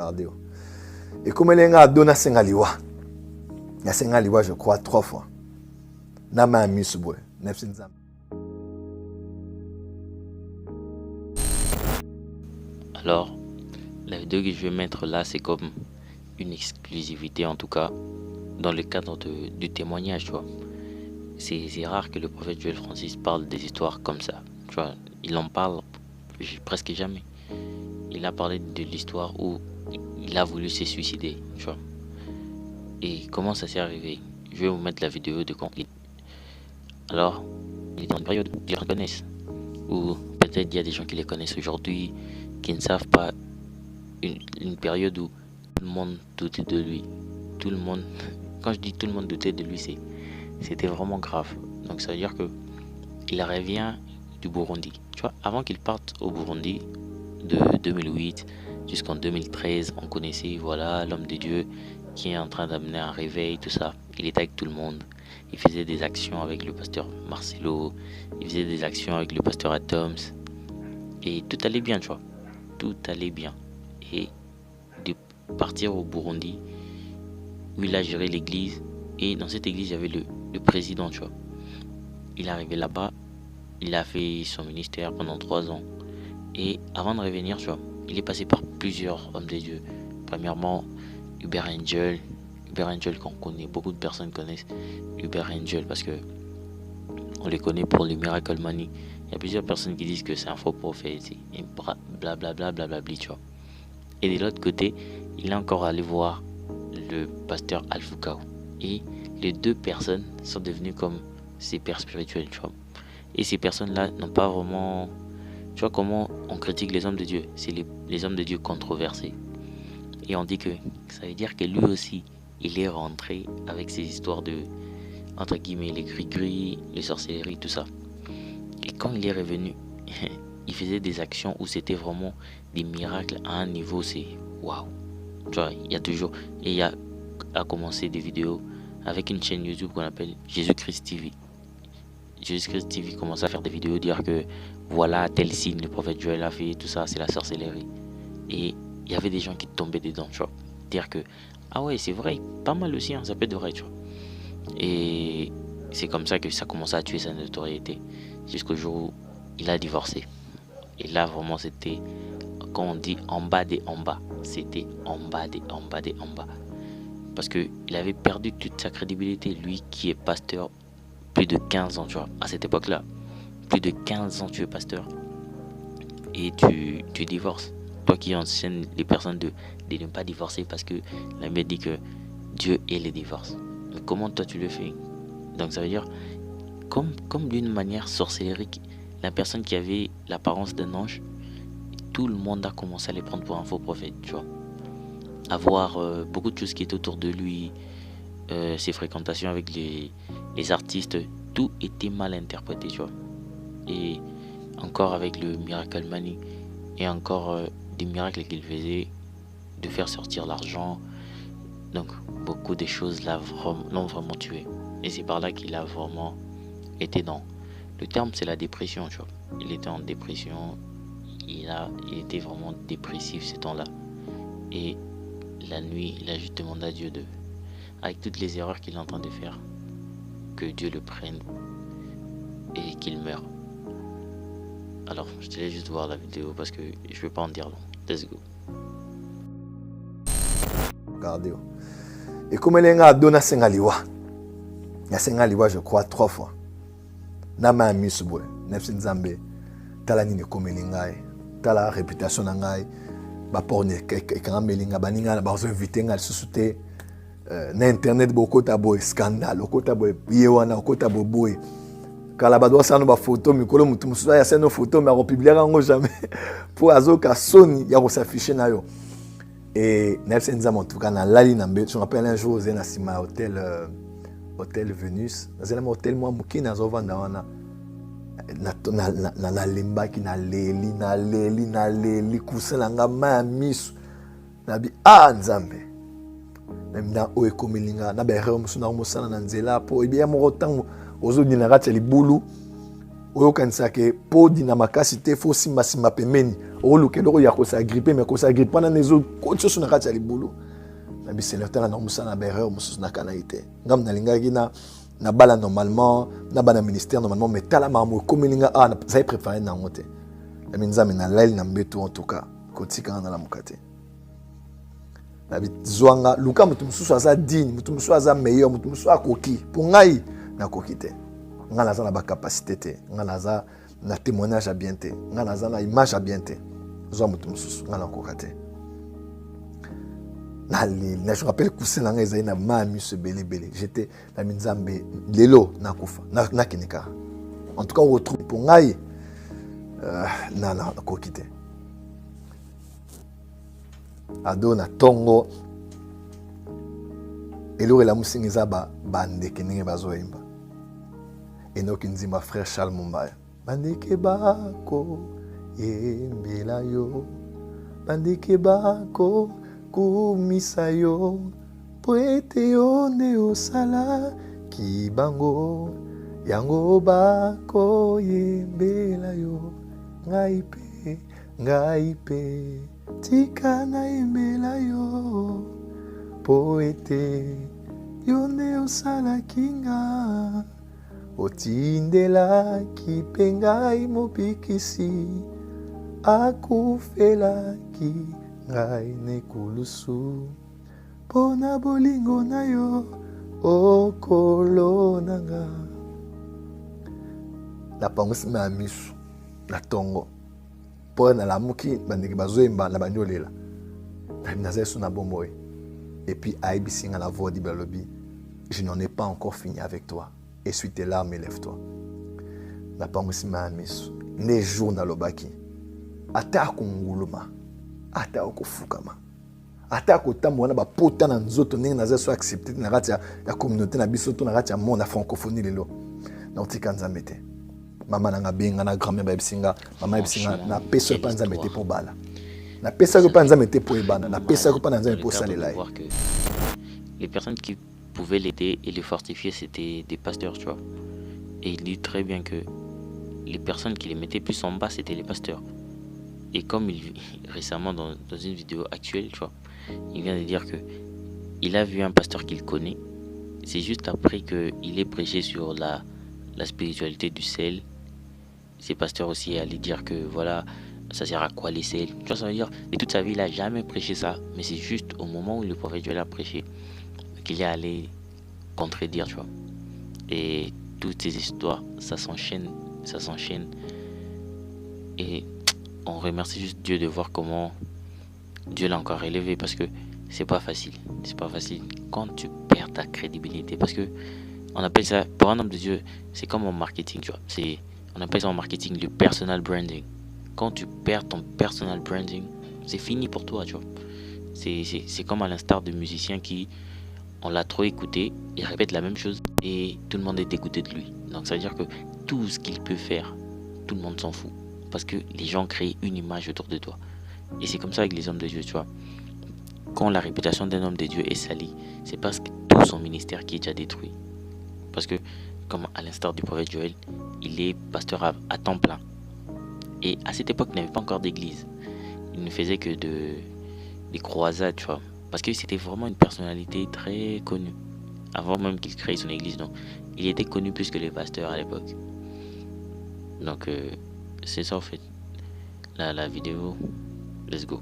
Regardez. Et comme elle a donné Sengaliwa, il y a Sengaliwa, je crois, 3 fois. Nama Misubwe, Nepsinzam. Alors, la vidéo que je vais mettre là, c'est comme une exclusivité, en tout cas, dans le cadre du témoignage, tu vois. C'est rare que le prophète Joël Francis parle des histoires comme ça, tu vois. Il en parle presque jamais. Il a parlé de l'histoire où il a voulu se suicider, tu vois. Et comment ça s'est arrivé? Je vais vous mettre la vidéo de quand. Alors, il est dans une période où les gens connaissent, ou peut-être il y a des gens qui les connaissent aujourd'hui, qui ne savent pas, une période où tout le monde doutait de lui. Tout le monde, quand je dis tout le monde doutait de lui, c'était vraiment grave. Donc ça veut dire que il revient du Burundi. Tu vois, avant qu'il parte au Burundi, de 2008 jusqu'en 2013, on connaissait, voilà, l'homme de Dieu qui est en train d'amener un réveil, tout ça. Il était avec tout le monde. Il faisait des actions avec le pasteur Marcelo. Il faisait des actions avec le pasteur Atoms. Et tout allait bien, tu vois. Tout allait bien. Et de partir au Burundi, où il a géré l'église. Et dans cette église, il y avait le président, tu vois. Il est arrivé là-bas. Il a fait son ministère pendant 3 ans. Et avant de revenir, tu vois, il est passé par plusieurs hommes de Dieu. Premièrement, Uber Angel qu'on connaît, beaucoup de personnes connaissent Uber Angel parce que on les connaît pour les Miracle Money. Il y a plusieurs personnes qui disent que c'est un faux prophète et blablabla, tu vois. Et de l'autre côté, il est encore allé voir le pasteur Alfukao. Et les 2 personnes sont devenues comme ses pères spirituels, tu vois. Et ces personnes-là n'ont pas vraiment... Tu vois comment on critique les hommes de Dieu? C'est les hommes de Dieu controversés. Et on dit que ça veut dire que lui aussi, il est rentré avec ces histoires de, entre guillemets, les gris-gris, les sorcelleries, tout ça. Et quand il est revenu, il faisait des actions où c'était vraiment des miracles à un niveau, c'est waouh. Tu vois, il y a toujours... Et il a commencé des vidéos avec une chaîne YouTube qu'on appelle Jésus-Christ TV. Jésus-Christ TV commence à faire des vidéos, dire que voilà tel signe le prophète Joël a fait, tout ça, c'est la sorcellerie. Et il y avait des gens qui tombaient dedans, tu vois. Dire que, ah ouais, c'est vrai, pas mal aussi, hein, ça peut être vrai, tu vois. Et c'est comme ça que ça commence à tuer sa notoriété. Jusqu'au jour où il a divorcé. Et là, vraiment, c'était, quand on dit en bas des en bas, c'était en bas des en bas des en bas. Parce qu'il avait perdu toute sa crédibilité, lui qui est pasteur plus de 15 ans, tu vois, à cette époque-là. Plus de 15 ans, tu es pasteur. Et tu divorces. Toi qui enseignes les personnes de ne pas divorcer parce que la Bible dit que Dieu est le divorce. Mais comment toi tu le fais? Donc ça veut dire, comme d'une manière sorcellerique, la personne qui avait l'apparence d'un ange, tout le monde a commencé à les prendre pour un faux prophète, tu vois. Avoir beaucoup de choses qui étaient autour de lui, ses fréquentations avec les artistes, tout était mal interprété, tu vois. Et encore avec le Miracle Money, et encore des miracles qu'il faisait, de faire sortir l'argent. Donc beaucoup de choses l'ont vraiment tué. Et c'est par là qu'il a vraiment été dans... Le terme c'est la dépression, tu vois. Il était en dépression, il était vraiment dépressif ces temps-là. Et la nuit, il a juste demandé à Dieu avec toutes les erreurs qu'il est en train de faire, que Dieu le prenne et qu'il meure. Alors, je te laisse juste voir la vidéo parce que je ne veux pas en dire long. Let's go. Regardez. Et comme elle a donné Sengaliwa, il y a Sengaliwa, je crois, 3 fois. Nama Misubwe, Nepsinzambe, tala nini komelingai, tala réputation nangai, ba porne kamamelinga baninga na bazo inviter ngal susute na internet boko tabo scandale, boko tabo yewana, boko tabo boy. Kala badwa sano ba photo mikolo mutu mususa ya seno photo mais on publiera ngo jamais pour azoka soni ya ko s'afficher na yo. Et Nepsinzambe en tout cas na lali na mbe, je me rappelle un jour aux Sima Hôtel Venus, dans un hôtel moi mukina azovanda wana na lembaki na leli kuselanga ma misu na bi nzambe na o ekomelinga na ba erreur musuna musana na nzela po ebia moko tango ozo dina kati libulu oyo kanisa ke po dina makasi te fo simba pemeni oluka eloko ya kosagripe mais kosagripe wana ezokotisa so na kati ya libulu na bisele tala na mosala na erreur mosusu nakana ye te ngam nalingaki na bala normalement na bana ministère normalement mais tala makambo ekomelinga nazali préparé nango te yami nzambe nalali na mbeto en tout cas kotikanga nalamuka te zwanga luka moto mosusu aza digne moto mosusu aza meilleur moto mosusu akoki mpo ngai nakoki te ngai naza na bacapacité te ngai naza na témoignage ya bien te ngai naza na image ya bien te zwa moto mosusu ngai nakoka te na je rappelle kusi na ngai ezali na ma miso ebelebele j'étais na minzambe lelo nakufa nakende kaka en tout cas on retrouve mpo ngai nakoki te ado na tongo eloko elamusinga eza bandeke ndenge bazoyemba enoki nzimba frère Charles Mumbaya bandeke bako yembela yo bandeke bako kumisa yo po ete yo nde osala kibango yango bako yembela yo ngai pe tika nayembela yo po ete yo nde osalaki nga otindelaki mpe ngai mobikisi akufelaki ngai nekulusu mpo na bolingo na yo okolo na nga napangwisima ya miso na tongo mpo nalamuki bandeke bazoyemba na banyolela nazali so na bomoi et puis ayebisi nga na voix dibalobi je n'en ai pas encore fini avec toi essuie tes larmes et lève-toi napangwisima ya miso nde jour nalobaki ata akonguluma ata akofukama ata akotambola na bapota na nzoto ndenge naza so accepté na kati ya communauté na biso to na kati ya monde na francophonie lelo naotika nzambe te mama nanga benga na grand-mère bayebisinga mama yebisinga na pesa pa nzambe te po bala na pesa ko pa nzambe te po ebana na pesa ko pa nzambe po salela les personnes qui pouvaient l'aider et le fortifier c'était des pasteurs, tu vois. Et il dit très bien que les personnes qui les mettaient plus en bas c'était les pasteurs. Et comme récemment dans une vidéo actuelle, tu vois, il vient de dire que il a vu un pasteur qu'il connaît. C'est juste après qu'il ait prêché sur la spiritualité du sel. Ces pasteurs aussi allaient dire que voilà, ça sert à quoi les sels. Tu vois, ça veut dire, et toute sa vie, il n'a jamais prêché ça. Mais c'est juste au moment où le prophète Joël a prêché qu'il est allé contredire, tu vois. Et toutes ces histoires, ça s'enchaîne. Et on remercie juste Dieu de voir comment Dieu l'a encore élevé, parce que c'est pas facile. C'est pas facile quand tu perds ta crédibilité, parce que on appelle ça, pour un homme de Dieu, c'est comme en marketing, tu vois. On appelle ça en marketing le personal branding. Quand tu perds ton personal branding, c'est fini pour toi, tu vois. C'est comme à l'instar de musiciens qui, on l'a trop écouté, il répète la même chose et tout le monde est dégoûté de lui. Donc ça veut dire que tout ce qu'il peut faire, tout le monde s'en fout, parce que les gens créent une image autour de toi. Et c'est comme ça avec les hommes de Dieu, tu vois. Quand la réputation d'un homme de Dieu est salie, c'est parce que tout son ministère qui est déjà détruit. Parce que, comme à l'instar du prophète Joël, il est pasteur à temps plein. Et à cette époque, il n'avait pas encore d'église. Il ne faisait que des croisades, tu vois. Parce que c'était vraiment une personnalité très connue. Avant même qu'il crée son église. Donc, il était connu plus que les pasteurs à l'époque. Donc, c'est ça en fait. La vidéo. Let's go.